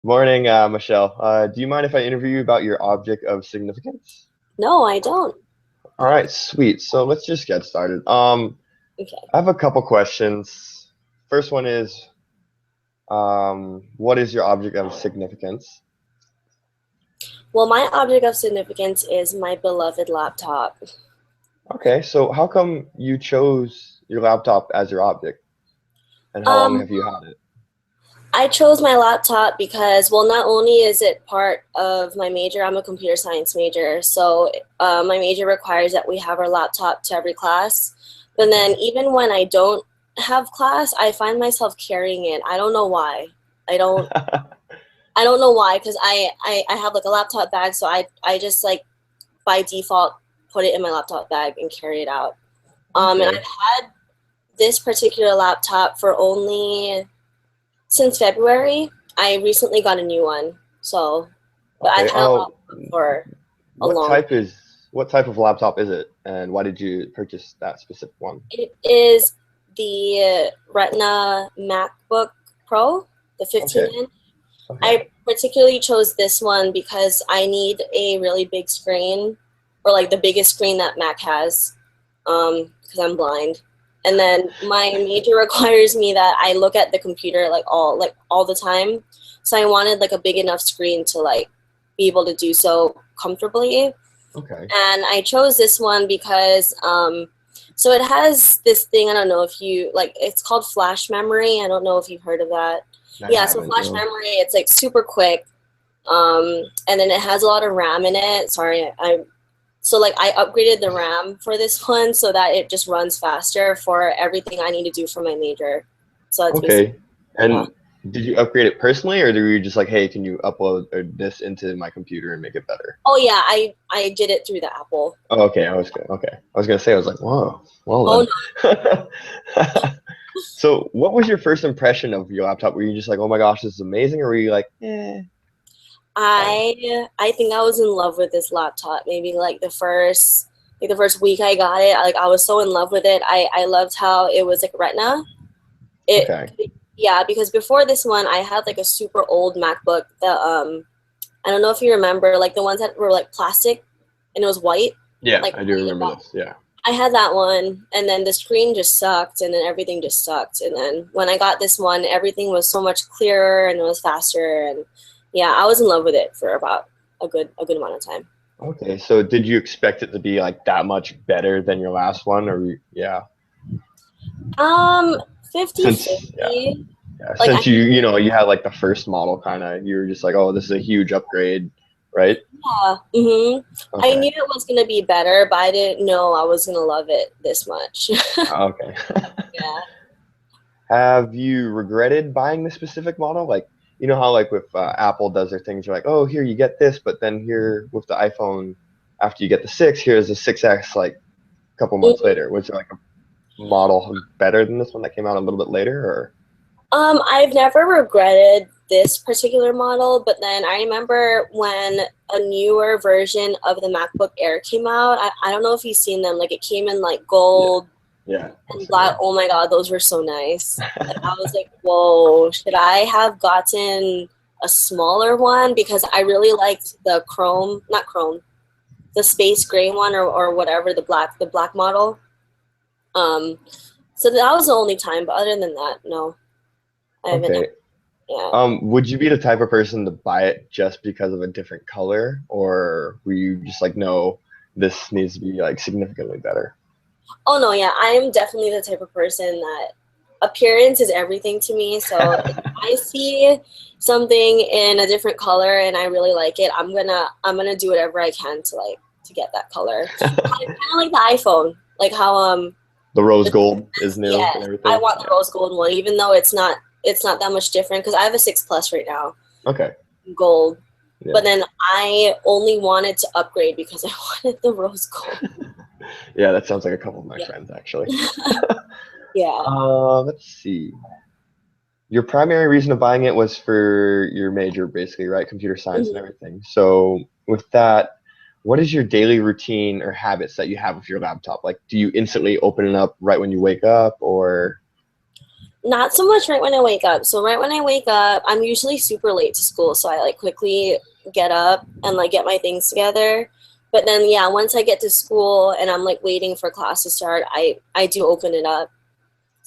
Morning, Michelle. Do you mind if I interview you about your object of significance? No, I don't. All right, sweet. So let's just get started. Okay. I have a couple questions. First one is, what is your object of significance? Well, my object of significance is my beloved laptop. Okay, so how come you chose your laptop as your object, and how long Um, have you had it? I chose my laptop because, well, not only is it part of my major, I'm a computer science major, so my major requires that we have our laptop to every class. But then, Okay. even when I don't have class, I find myself carrying it. I don't know why. I don't. I don't know why, because I have like a laptop bag, so I just like by default put it in my laptop bag and carry it out. And Okay. I've had this particular laptop for only since February. I recently got a new one, so but I've Okay. had a laptop for a What long type time. is what type of laptop is it, and why did you purchase that specific one? It is the Retina MacBook Pro, the 15 Okay. inch. Okay. I particularly chose this one because I need a really big screen, or like the biggest screen that Mac has, because I'm blind. And then my major requires me that I look at the computer like all the time. So I wanted like a big enough screen to like be able to do so comfortably. Okay. And I chose this one because so it has this thing, I don't know if you like, it's called flash memory. I don't know if you've heard of that. I Yeah, so haven't, flash no. memory, it's like super quick. And then it has a lot of RAM in it. Sorry, so like I upgraded the RAM for this one so that it just runs faster for everything I need to do for my major. So that's basically, Okay. yeah. And did you upgrade it personally, or were you just like, hey, can you upload this into my computer and make it better? Oh yeah, I did it through the Apple. Oh, okay, I was good. Okay, I was gonna say, I was like, whoa, well Oh then. So, what was your first impression of your laptop? Were you just like, oh my gosh, this is amazing, or were you like, fine? I think I was in love with this laptop. Maybe like the first week I got it, like I was so in love with it. I loved how it was like Retina. It Okay. Yeah, because before this one I had like a super old MacBook that I don't know if you remember like the ones that were like plastic and it was white, Yeah, like I do white and remember black. this. Yeah. I had that one, and then the screen just sucked, and then everything just sucked. And then when I got this one, everything was so much clearer and it was faster. And yeah, I was in love with it for about a good amount of time. Okay, so did you expect it to be like that much better than your last one, or yeah? Um, 50 Since yeah, 50. yeah, Like I since you had like the first model kind of, you were just like, oh, this is a huge upgrade, right? yeah, I Okay. knew it was gonna be better, but I didn't know I was gonna love it this much. Okay. Yeah. Have you regretted buying this specific model? Like, you know how like with Apple does their things, you're like, oh, here you get this, but then here with the iPhone, after you get the six, here's the 6X like a couple months Mhm. later. Was there like a model better than this one that came out a little bit later, or? I've never regretted this particular model, but then I remember when a newer version of the MacBook Air came out. I don't know if you've seen them. Like it came in like Yeah, gold yeah, and also, black. yeah. Oh my God, those were so nice. Like I was like, whoa, should I have gotten a smaller one? Because I really liked the chrome, not chrome, the space gray one or whatever, the black model. Um, so that was the only time, but other than that, no, I haven't. Okay. Yeah. Would you be the type of person to buy it just because of a different color, or were you just like, no, this needs to be like significantly better? Oh no, yeah, I am definitely the type of person that appearance is everything to me. So if I see something in a different color and I really like it, I'm gonna do whatever I can to like to get that color. Kind of like the iPhone, like how The rose the, gold is new and yes, I everything. want the Yeah. rose gold one, even though it's not that much different because I have a 6 Plus right now, Okay. gold. But Yeah. then I only wanted to upgrade because I wanted the rose gold. Yeah, that sounds like a couple of my Yeah, friends actually. yeah. Let's see. Your primary reason of buying it was for your major, basically, right? Computer science and Mhm. everything. So, with that, what is your daily routine or habits that you have with your laptop? Like, do you instantly open it up right when you wake up, or? Not so much right when I wake up. So right when I wake up, I'm usually super late to school, so I like quickly get up and like get my things together. But then yeah, once I get to school and I'm like waiting for class to start, I do open it up.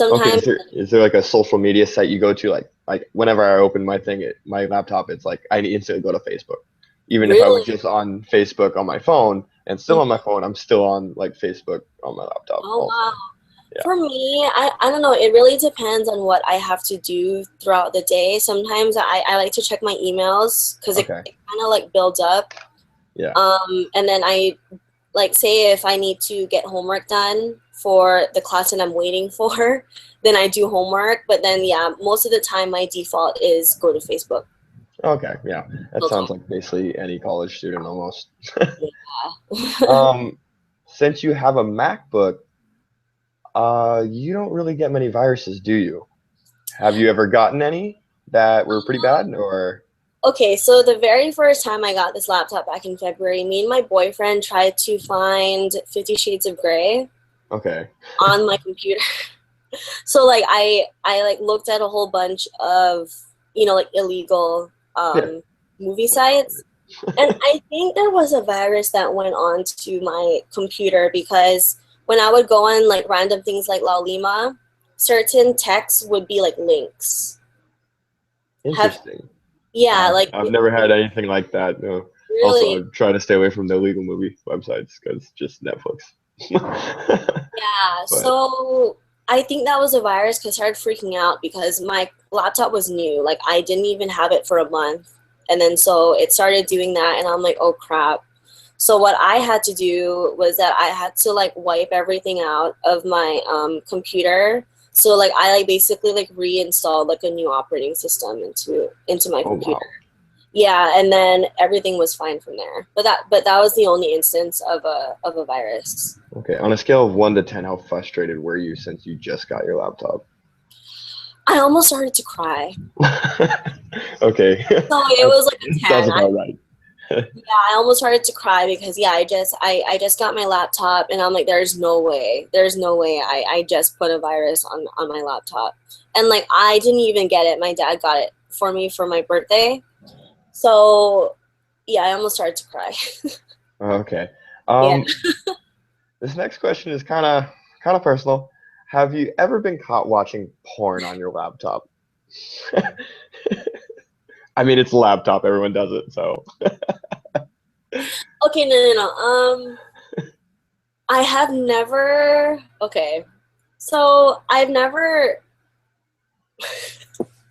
Okay, Sometimes is there like a social media site you go to? Like whenever I open my thing, my laptop, it's like I instantly go to Facebook. Even if I was really. just on Facebook on my phone and still on my Mhm. phone, I'm still on like Facebook on my laptop Oh also. wow. Yeah. For me, I don't know. It really depends on what I have to do throughout the day. Sometimes I like to check my emails because Okay. it kind of like builds up. Yeah. And then I like say if I need to get homework done for the class that I'm waiting for, then I do homework. But then yeah, most of the time my default is go to Facebook. Okay. Yeah. That Okay. sounds like basically any college student almost. Yeah. Um, since you have a MacBook, you don't really get many viruses, do you? Have you ever gotten any that were pretty bad or Okay, so the very first time I got this laptop back in February, me and my boyfriend tried to find 50 Shades of Grey okay. on my computer. So like I like looked at a whole bunch of, like illegal Yeah. movie sites. And I think there was a virus that went on to my computer because when I would go on like random things like Laulima, certain texts would be like links. Have Interesting. Yeah, like I've never had anything like that. No. Also, really. I'm trying to stay away from the illegal movie websites because just Netflix. Yeah, But so I think that was a virus because I started freaking out because my laptop was new. Like I didn't even have it for a month. And then so it started doing that and I'm like, oh crap. So what I had to do was that I had to like wipe everything out of my computer. So like I like basically like reinstalled like a new operating system into my oh computer. wow. Yeah, and then everything was fine from there. But that was the only instance of a virus. Okay. On a scale of 1 to 10, how frustrated were you since you just got your laptop? I almost started to cry. Okay. So it was like a 10. Sounds about right. Yeah, I almost started to cry because yeah, I just got my laptop and I'm like, there's no way I just put a virus on my laptop. And like I didn't even get it. My dad got it for me for my birthday. So yeah, I almost started to cry. Okay. Yeah. Um, this next question is kind of personal. Have you ever been caught watching porn on your laptop? I mean, it's a laptop. Everyone does it. So, Okay, no. I have never. Okay, so I've never.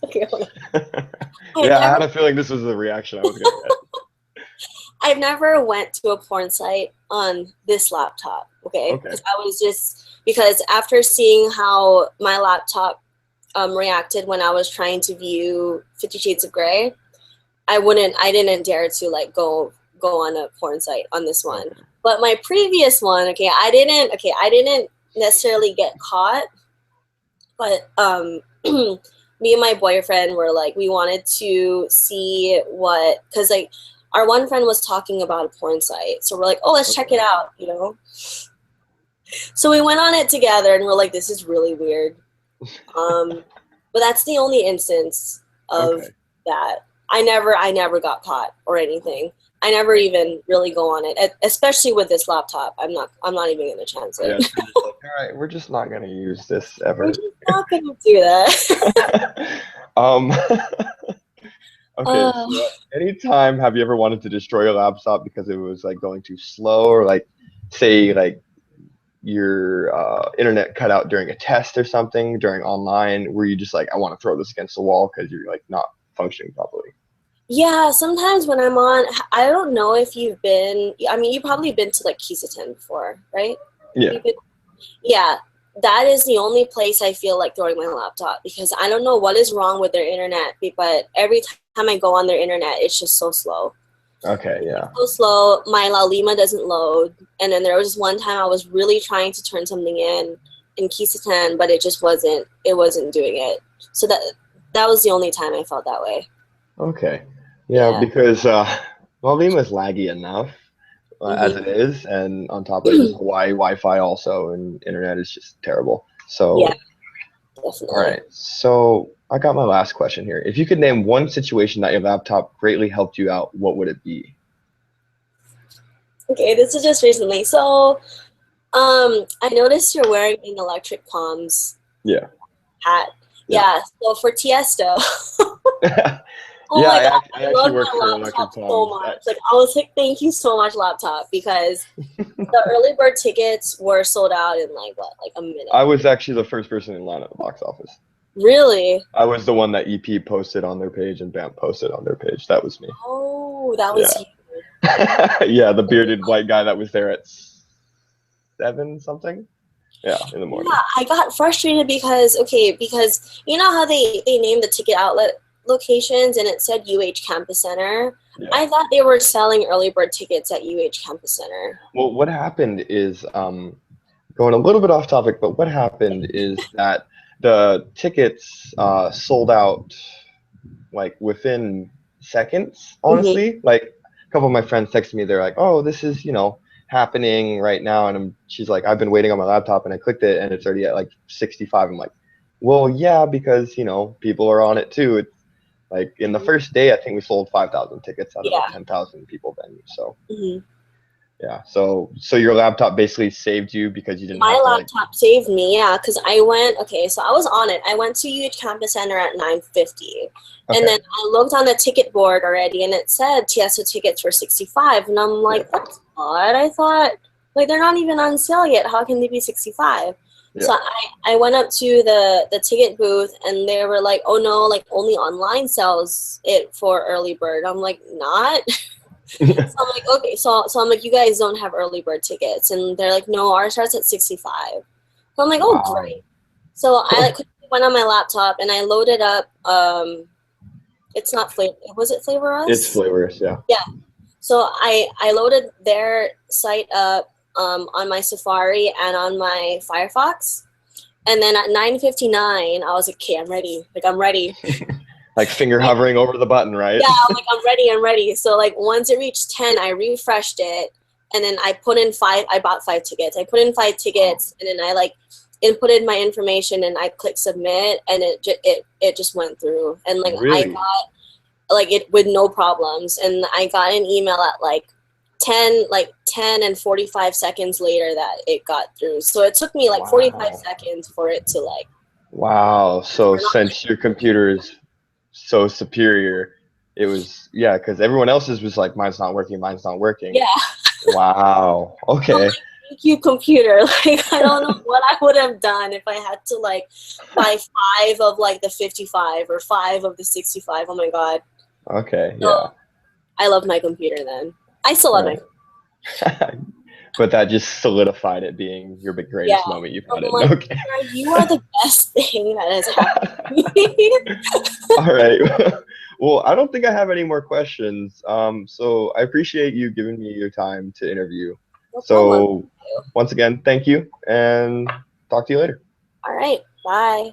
Okay, hold on. I've yeah, I never had a feeling this was the reaction I was gonna get. I've never went to a porn site on this laptop, okay? Okay. Because after seeing how my laptop reacted when I was trying to view 50 Shades of Grey, I didn't dare to like go on a porn site on this one. Okay. But my previous one, I didn't necessarily get caught, but me and my boyfriend were like we wanted to see what because like our one friend was talking about a porn site, so we're like, oh, let's check Okay. it out. So we went on it together and we're like, this is really weird. But that's the only instance of Okay. that. I never got caught or anything. I never even really go on it, especially with this laptop. I'm not even gonna chance Yeah, it. they're just like, all right, we're just not gonna use this We're ever. just not gonna do that. um, okay, uh, so anytime have you ever wanted to destroy your laptop because it was like going too slow or like say like your internet cut out during a test or something during online where you just like I want to throw this against the wall because you're like not functioning properly. yeah, sometimes when I'm on, I don't know if you've been. I mean, you've probably been to like Kisatan before, right? Have Yeah. you been? Yeah, that is the only place I feel like throwing my laptop because I don't know what is wrong with their internet, but every time I go on their internet, it's just so slow. Okay. Yeah. So slow. My La Lima doesn't load, and then there was just one time I was really trying to turn something in Kisatan, but it just wasn't. It wasn't doing it. So that was the only time I felt that way. Okay. Yeah, Yeah. because Malvina is laggy enough as Hmm. it is, and on top of it, just Hawaii Wi-Fi also, and internet is just terrible. Yeah, So All definitely. right. So I got my last question here. If you could name one situation that your laptop greatly helped you out, what would it be? Okay, this is just recently. So, I noticed you're wearing an electric comms Yeah. hat. Yeah. Yeah, so for Tiesto, oh Yeah, my God, I I actually love work my for Electric laptop so Palms. much. Like, I was like, thank you so much, laptop, because the early bird tickets were sold out in like what, like a I minute. was actually the first person in line at the box office. Really? I was the one that EP posted on their page and BAM posted on their page. That was me. Oh, that was Yeah. you. Yeah, the bearded white guy that was there at 7 something. Yeah, in the morning. Yeah, I got frustrated because because you know how they named the ticket outlet locations and it said UH Campus Center. Yeah. I thought they were selling early bird tickets at UH Campus Center. Well, what happened is going a little bit off topic, but what happened is that the tickets sold out like within seconds, Hmm. honestly. Like a couple of my friends texted me, they're like, "Oh, this is, happening right now." And she's like, "I've been waiting on my laptop and I clicked it and it's already at like 65." I'm like, "Well, yeah, because, people are on it too." It's like in the first day, I think we sold 5,000 tickets out of a Yeah. 10,000 people venue. So, Hmm. yeah. So your laptop basically saved you because you didn't My have to like, laptop saved me, yeah, because I went, okay, so I was on it. I went to UH Campus Center at 9:50. And okay, then I looked on the ticket board already and it said Tiesto tickets for 65. And I'm yeah, like, that's odd. I thought, like, they're not even on sale yet. How can they be 65? yeah. So I went up to the ticket booth and they were like, oh no, like only online sells it for early bird. I'm like, not? So I'm like, okay, so I'm like, you guys don't have early bird tickets, and they're like, no, ours starts at 65. So I'm like, oh Wow. great. So I like quickly went on my laptop and I loaded up. It's not flavor. Was it Flavor It's Us? flavorless, yeah. Yeah. So I loaded their site up on my Safari and on my Firefox, and then at 9:59, I was like, okay, I'm ready. Like I'm ready. Like finger hovering over the button, right? Yeah, I'm like, I'm ready. So like once it reached 10, I refreshed it and then I put in I bought 5 tickets. I put in 5 tickets and then I like inputted my information and I clicked submit and it just went through. And like I Really? got like it with no problems. And I got an email at like 10 and 45 seconds later that it got through. So it took me like 45 Wow. seconds for it to like Wow. So turn on. since your computer is so superior, it was, yeah, because everyone else's was like, mine's not working, mine's not working. Yeah. Wow. I'm Okay. like, thank you, computer. Like, I don't know what I would have done if I had to like buy 5 of like the 55 or 5 of the 65. Oh my god. Okay. So Yeah. I love my computer then. I still love my Right. But that just solidified it being your big yeah. greatest moment you've I'm had it. like, Okay. you are the best thing that has happened to me. All right. Well, I don't think I have any more questions. So I appreciate you giving me your time to interview. No problem. So once again, thank you and talk to you later. All right. Bye.